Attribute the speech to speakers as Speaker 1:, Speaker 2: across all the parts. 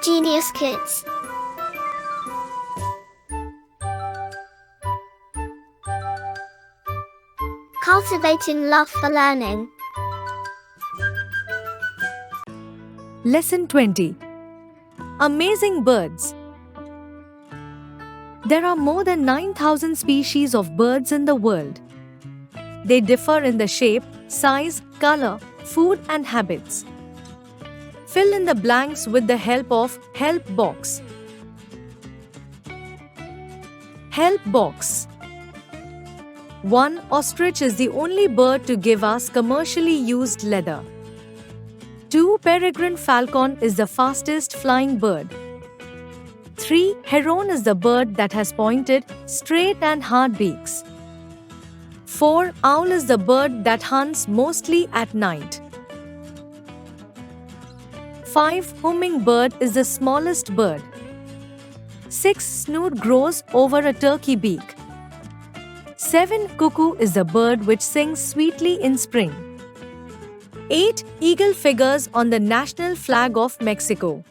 Speaker 1: Genius Kids. Cultivating love for learning.
Speaker 2: Lesson 20. Amazing birds. There are more than 9,000 species of birds in the world. They differ in the shape, size, color, food and habits. Fill in the blanks with the help of Help Box. Help Box. 1. Ostrich is the only bird to give us commercially used leather. 2. Peregrine falcon is the fastest flying bird. 3. Heron is the bird that has pointed, straight and hard beaks. 4. Owl is the bird that hunts mostly at night. 5. Hummingbird is the smallest bird. 6. Snoot grows over a turkey beak. 7. Cuckoo is the bird which sings sweetly in spring. 8. Eagle figures on the national flag of Mexico.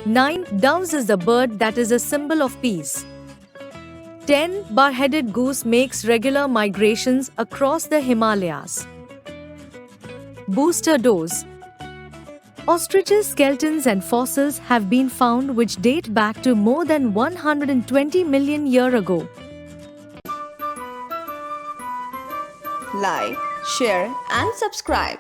Speaker 2: 9. Doves is the bird that is a symbol of peace. 10. Bar-headed goose makes regular migrations across the Himalayas. Booster dose. Ostriches' skeletons and fossils have been found which date back to more than 120 million years ago.
Speaker 3: Like, share and subscribe.